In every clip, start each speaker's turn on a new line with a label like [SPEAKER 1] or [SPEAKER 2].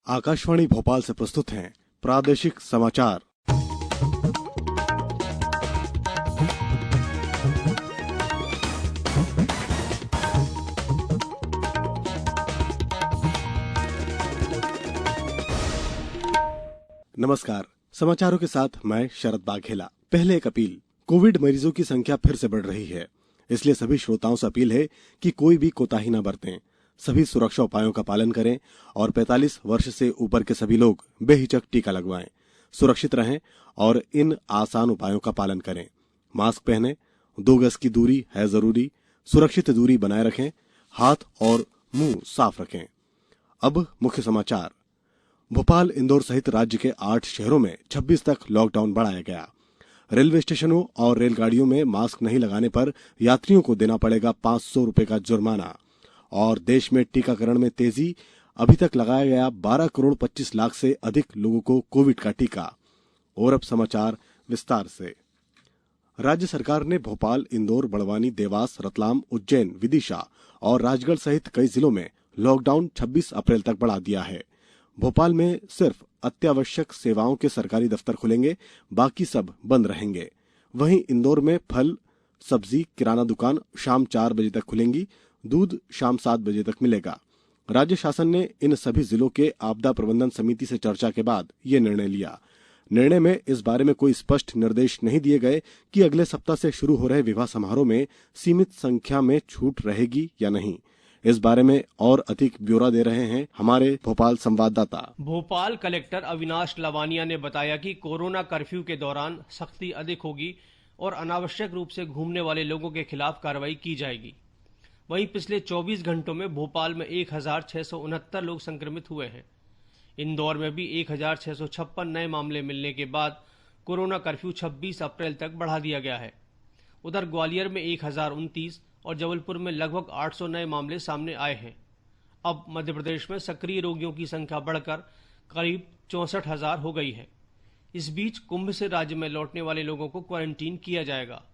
[SPEAKER 1] आकाशवाणी भोपाल से प्रस्तुत हैं प्रादेशिक समाचार। नमस्कार, समाचारों के साथ मैं शरद बाघेला। पहले एक अपील। कोविड मरीजों की संख्या फिर से बढ़ रही है, इसलिए सभी श्रोताओं से अपील है कि कोई भी कोताही न बरतें। सभी सुरक्षा उपायों का पालन करें और 45 वर्ष से ऊपर के सभी लोग बेहिचक टीका लगवाएं। सुरक्षित रहें और इन आसान उपायों का पालन करें। मास्क पहनें, 2 गज की दूरी है जरूरी, सुरक्षित दूरी बनाए रखें, हाथ और मुंह साफ रखें। अब मुख्य समाचार। भोपाल, इंदौर सहित राज्य के 8 शहरों में 26 तक लॉकडाउन बढ़ाया गया। रेलवे स्टेशनों और रेलगाड़ियों में मास्क नहीं लगाने पर यात्रियों को देना पड़ेगा 500 रुपए का जुर्माना। और देश में टीकाकरण में तेजी। अभी तक लगाया गया 12 करोड़ 25 लाख से अधिक लोगों को कोविड का टीका। और अब समाचार विस्तार से। राज्य सरकार ने भोपाल, इंदौर, बड़वानी, देवास, रतलाम, उज्जैन, विदिशा और राजगढ़ सहित कई जिलों में लॉकडाउन 26 अप्रैल तक बढ़ा दिया है। भोपाल में सिर्फ अत्यावश्यक सेवाओं के सरकारी दफ्तर खुलेंगे, बाकी सब बंद रहेंगे। वहीं इंदौर में फल, सब्जी, किराना दुकान शाम 4 बजे तक खुलेंगी। दूध शाम 7 बजे तक मिलेगा। राज्य शासन ने इन सभी जिलों के आपदा प्रबंधन समिति से चर्चा के बाद ये निर्णय लिया। निर्णय में इस बारे में कोई स्पष्ट निर्देश नहीं दिए गए कि अगले सप्ताह से शुरू हो रहे विवाह समारोह में सीमित संख्या में छूट रहेगी या नहीं। इस बारे में और अधिक ब्यौरा दे रहे हैं हमारे भोपाल संवाददाता।
[SPEAKER 2] भोपाल कलेक्टर अविनाश लवानिया ने बताया कि कोरोना कर्फ्यू के दौरान सख्ती अधिक होगी और अनावश्यक रूप से घूमने वाले लोगों के खिलाफ कार्रवाई की जाएगी। वहीं पिछले 24 घंटों में भोपाल में 1669 लोग संक्रमित हुए हैं। इंदौर में भी 1656 नए मामले मिलने के बाद कोरोना कर्फ्यू 26 अप्रैल तक बढ़ा दिया गया है। उधर ग्वालियर में 1029 और जबलपुर में लगभग 800 नए मामले सामने आए हैं। अब मध्य प्रदेश में सक्रिय रोगियों की संख्या बढ़कर करीब 64,000 हो गई है। इस बीच कुंभ से राज्य में लौटने वाले लोगों को क्वारंटीन किया जाएगा।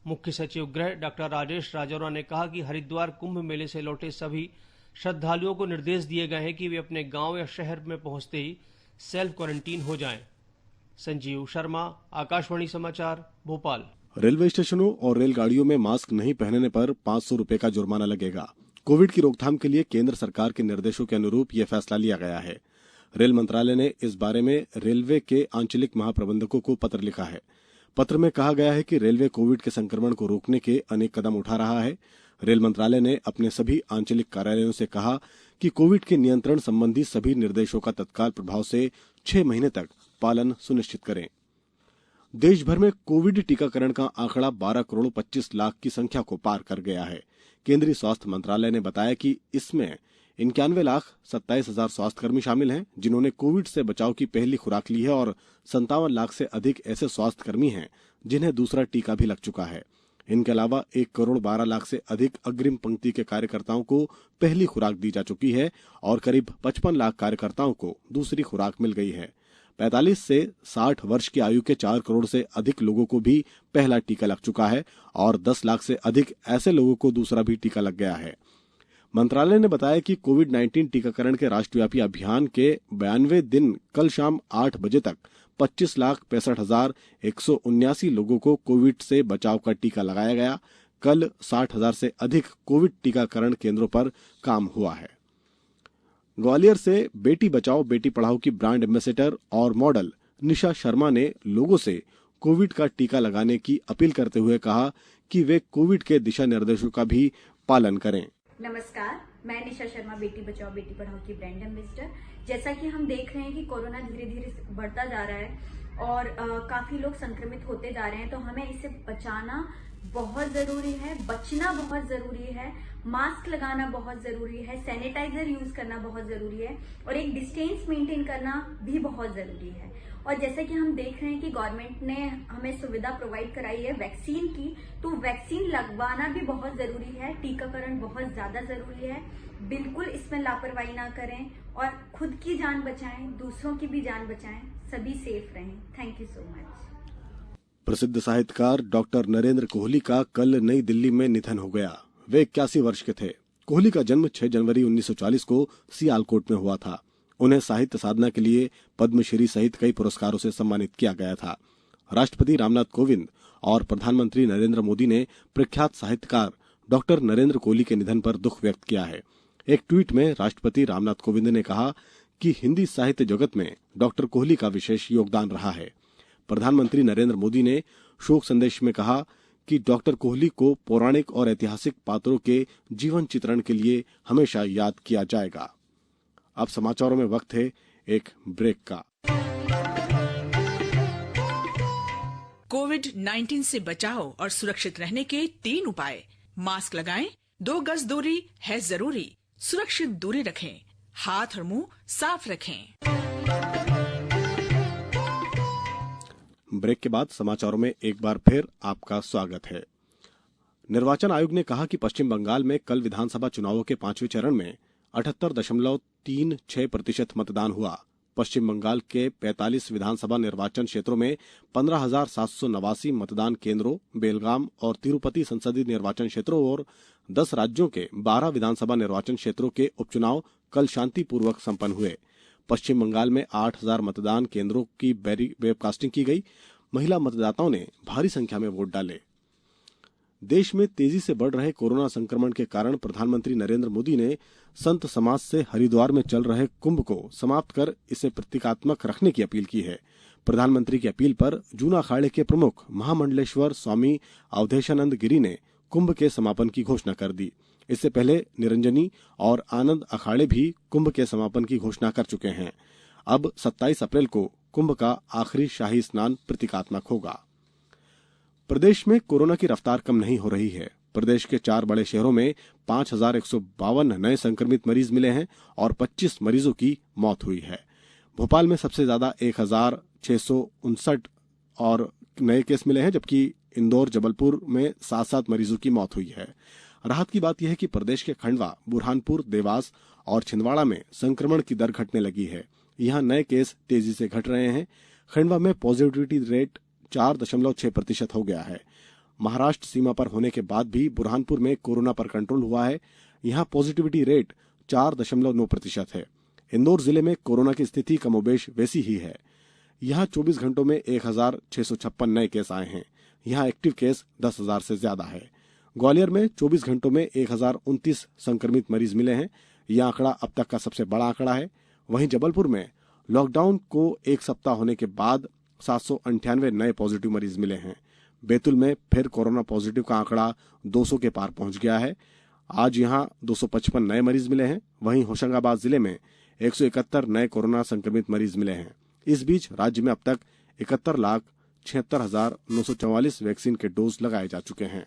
[SPEAKER 2] मुख्य सचिव गृह डॉक्टर राजेश राजौरा ने कहा कि हरिद्वार कुंभ मेले से लौटे सभी श्रद्धालुओं को निर्देश दिए गए हैं कि वे अपने गांव या शहर में पहुंचते ही सेल्फ क्वारंटीन हो जाएं। संजीव शर्मा, आकाशवाणी समाचार, भोपाल।
[SPEAKER 1] रेलवे स्टेशनों और रेलगाड़ियों में मास्क नहीं पहनने पर 500 रुपए का जुर्माना लगेगा। कोविड की रोकथाम के लिए केंद्र सरकार के निर्देशों के अनुरूप यह फैसला लिया गया है। रेल मंत्रालय ने इस बारे में रेलवे के आंचलिक महाप्रबंधकों को पत्र लिखा है। पत्र में कहा गया है कि रेलवे कोविड के संक्रमण को रोकने के अनेक कदम उठा रहा है। रेल मंत्रालय ने अपने सभी आंचलिक कार्यालयों से कहा कि कोविड के नियंत्रण संबंधी सभी निर्देशों का तत्काल प्रभाव से 6 महीने तक पालन सुनिश्चित करें। देश भर में कोविड टीकाकरण का आंकड़ा 12 करोड़ 25 लाख की संख्या को पार कर गया है। केंद्रीय स्वास्थ्य मंत्रालय ने बताया कि इसमें 91,27,000 स्वास्थ्यकर्मी शामिल हैं, जिन्होंने कोविड से बचाव की पहली खुराक ली है और 57 लाख से अधिक ऐसे स्वास्थ्यकर्मी हैं जिन्हें दूसरा टीका भी लग चुका है। इनके अलावा 1 करोड़ 12 लाख से अधिक अग्रिम पंक्ति के कार्यकर्ताओं को पहली खुराक दी जा चुकी है और करीब 55 लाख कार्यकर्ताओं को दूसरी खुराक मिल गई है। 45 से 60 वर्ष की आयु के 4 करोड़ से अधिक लोगों को भी पहला टीका लग चुका है और 10 लाख से अधिक ऐसे लोगों को दूसरा भी टीका लग गया है। मंत्रालय ने बताया कि कोविड-19 टीकाकरण के राष्ट्रव्यापी अभियान के 92वें दिन कल शाम 8 बजे तक 25,65,179 लोगों को कोविड से बचाव का टीका लगाया गया। कल 60,000 से अधिक कोविड टीकाकरण केंद्रों पर काम हुआ है। ग्वालियर से बेटी बचाओ बेटी पढ़ाओ की ब्रांड एम्बेसडर और मॉडल निशा शर्मा ने लोगों से कोविड का टीका लगाने की अपील करते हुए कहा कि वे कोविड के दिशा निर्देशों का भी पालन करें।
[SPEAKER 3] नमस्कार, मैं निशा शर्मा, बेटी बचाओ बेटी पढ़ाओ की ब्रांड एम्बेसडर। जैसा कि हम देख रहे हैं कि कोरोना धीरे धीरे बढ़ता जा रहा है और काफी लोग संक्रमित होते जा रहे हैं, तो हमें इससे बचाना बहुत जरूरी है, बचना बहुत जरूरी है, मास्क लगाना बहुत जरूरी है, सैनिटाइजर यूज करना बहुत जरूरी है और एक डिस्टेंस मेंटेन करना भी बहुत जरूरी है। और जैसे कि हम देख रहे हैं कि गवर्नमेंट ने हमें सुविधा प्रोवाइड कराई है वैक्सीन की, तो वैक्सीन लगवाना भी बहुत जरूरी है, टीकाकरण बहुत ज्यादा जरूरी है। बिल्कुल इसमें लापरवाही ना करें और खुद की जान बचाएं, दूसरों की भी जान बचाएं, सभी सेफ रहें। Thank you so much.
[SPEAKER 1] प्रसिद्ध साहित्यकार डॉक्टर नरेंद्र कोहली का कल नई दिल्ली में निधन हो गया। वे 81 वर्ष के थे। कोहली का जन्म 6 जनवरी 1940 को सियालकोट में हुआ था। उन्हें साहित्य साधना के लिए पद्मश्री सहित कई पुरस्कारों से सम्मानित किया गया था। राष्ट्रपति रामनाथ कोविंद और प्रधानमंत्री नरेंद्र मोदी ने प्रख्यात साहित्यकार डॉक्टर नरेंद्र कोहली के निधन पर दुख व्यक्त किया है। एक ट्वीट में राष्ट्रपति रामनाथ कोविंद ने कहा कि हिंदी साहित्य जगत में डॉक्टर कोहली का विशेष योगदान रहा है। प्रधानमंत्री नरेंद्र मोदी ने शोक संदेश में कहा कि डॉक्टर कोहली को पौराणिक और ऐतिहासिक पात्रों के जीवन चित्रण के लिए हमेशा याद किया जाएगा। अब समाचारों में वक्त है एक ब्रेक का।
[SPEAKER 4] कोविड-19 से बचाव और सुरक्षित रहने के 3 उपाय। मास्क लगाएं, 2 गज दूरी है जरूरी, सुरक्षित दूरी रखें, हाथ और मुंह साफ रखें।
[SPEAKER 1] ब्रेक के बाद समाचारों में एक बार फिर आपका स्वागत है। निर्वाचन आयोग ने कहा कि पश्चिम बंगाल में कल विधानसभा चुनावों के 5वें चरण में 78.36% मतदान हुआ। पश्चिम बंगाल के 45 विधानसभा निर्वाचन क्षेत्रों में 15,789 मतदान केंद्रों, बेलगाम और तिरुपति संसदीय निर्वाचन क्षेत्रों और 10 राज्यों के 12 विधानसभा निर्वाचन क्षेत्रों के उपचुनाव कल शांतिपूर्वक संपन्न हुए। पश्चिम बंगाल में 8,000 मतदान केंद्रों की वेबकास्टिंग की गई। महिला मतदाताओं ने भारी संख्या में वोट डाले। देश में तेजी से बढ़ रहे कोरोना संक्रमण के कारण प्रधानमंत्री नरेंद्र मोदी ने संत समाज से हरिद्वार में चल रहे कुंभ को समाप्त कर इसे प्रतीकात्मक रखने की अपील की है। प्रधानमंत्री की अपील पर जूना अखाड़े के प्रमुख महामंडलेश्वर स्वामी अवधेशानंद गिरी ने कुंभ के समापन की घोषणा कर दी। इससे पहले निरंजनी और आनंद अखाड़े भी कुंभ के समापन की घोषणा कर चुके हैं। अब 27 अप्रैल को कुंभ का आखिरी शाही स्नान प्रतीकात्मक होगा। प्रदेश में कोरोना की रफ्तार कम नहीं हो रही है। प्रदेश के 4 बड़े शहरों में 5,152 नए संक्रमित मरीज मिले हैं और 25 मरीजों की मौत हुई है। भोपाल में सबसे ज्यादा 1,659 और नए केस मिले हैं, जबकि इंदौर, जबलपुर में 7-7 मरीजों की मौत हुई है। राहत की बात यह है कि प्रदेश के खंडवा, बुरहानपुर, देवास और छिंदवाड़ा में संक्रमण की दर घटने लगी है। यहां नए केस तेजी से घट रहे हैं। खंडवा में पॉजिटिविटी रेट 4.6% हो गया है। महाराष्ट्र सीमा पर होने के बाद भी बुरहानपुर में कोरोना पर कंट्रोल हुआ है। यहां पॉजिटिविटी रेट 4.9% है। इंदौर जिले में कोरोना की स्थिति कमोबेश वैसी ही है। यहां 24 घंटों में 1,656 नए केस आए हैं। यहां एक्टिव केस 10,000 से ज्यादा है। ग्वालियर में 24 घंटों में 1,029 संक्रमित मरीज मिले हैं। यह आंकड़ा अब तक का सबसे बड़ा आंकड़ा है। वहीं जबलपुर में लॉकडाउन को 1 सप्ताह होने के बाद 798 नए पॉजिटिव मरीज मिले हैं। बैतूल में फिर कोरोना पॉजिटिव का आंकड़ा 200 के पार पहुंच गया है। आज यहां 255 नए मरीज मिले हैं। वहीं होशंगाबाद जिले में 171 नए कोरोना संक्रमित मरीज मिले हैं। इस बीच राज्य में अब तक 71,76,944 वैक्सीन के डोज लगाए जा चुके हैं।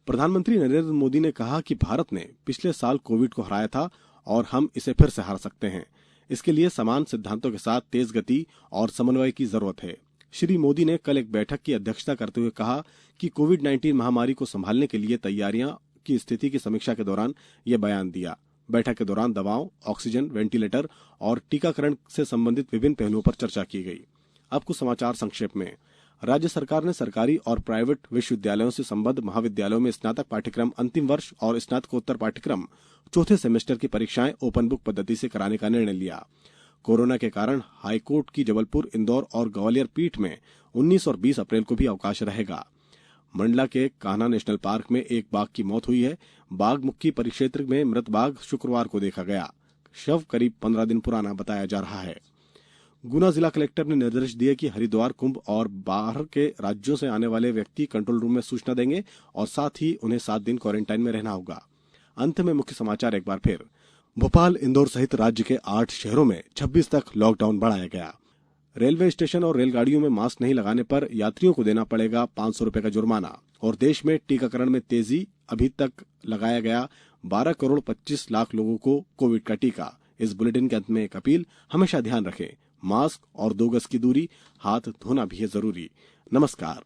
[SPEAKER 1] प्रधानमंत्री नरेंद्र मोदी ने कहा कि भारत ने पिछले साल कोविड को हराया था और हम इसे फिर से हार सकते हैं। इसके लिए समान सिद्धांतों के साथ तेज गति और समन्वय की जरूरत है। श्री मोदी ने कल एक बैठक की अध्यक्षता करते हुए कहा कि कोविड-19 महामारी को संभालने के लिए तैयारियां की स्थिति की समीक्षा के दौरान यह बयान दिया। बैठक के दौरान दवाओं, ऑक्सीजन, वेंटिलेटर और टीकाकरण से संबंधित विभिन्न पहलुओं पर चर्चा की गई। अब कुछ समाचार संक्षेप में। राज्य सरकार ने सरकारी और प्राइवेट विश्वविद्यालयों से संबद्ध महाविद्यालयों में स्नातक पाठ्यक्रम अंतिम वर्ष और स्नातकोत्तर पाठ्यक्रम चौथे सेमेस्टर की परीक्षाएं ओपन बुक पद्धति से कराने का निर्णय लिया। कोरोना के कारण हाईकोर्ट की जबलपुर, इंदौर और ग्वालियर पीठ में 19 और 20 अप्रैल को भी अवकाश रहेगा। मंडला के कान्हा नेशनल पार्क में एक बाघ की मौत हुई है। बाघ मुक्की परिक्षेत्र में मृत बाघ शुक्रवार को देखा गया। शव करीब 15 दिन पुराना बताया जा रहा है। गुना जिला कलेक्टर ने निर्देश दिए कि हरिद्वार, कुंभ और बाहर के राज्यों से आने वाले व्यक्ति कंट्रोल रूम में सूचना देंगे और साथ ही उन्हें 7 दिन क्वारंटाइन में रहना होगा। अंत में मुख्य समाचार एक बार फिर। भोपाल, इंदौर सहित राज्य के 8 शहरों में 26 तक लॉकडाउन बढ़ाया गया। रेलवे स्टेशन और रेलगाड़ियों में मास्क नहीं लगाने पर यात्रियों को देना पड़ेगा 500 रुपए का जुर्माना। और देश में टीकाकरण में तेजी, अभी तक लगाया गया 12 करोड़ 25 लाख लोगों को कोविड का टीका। इस बुलेटिन के अंत में एक अपील, हमेशा ध्यान रखें, मास्क और 2 गज की दूरी, हाथ धोना भी है जरूरी। नमस्कार।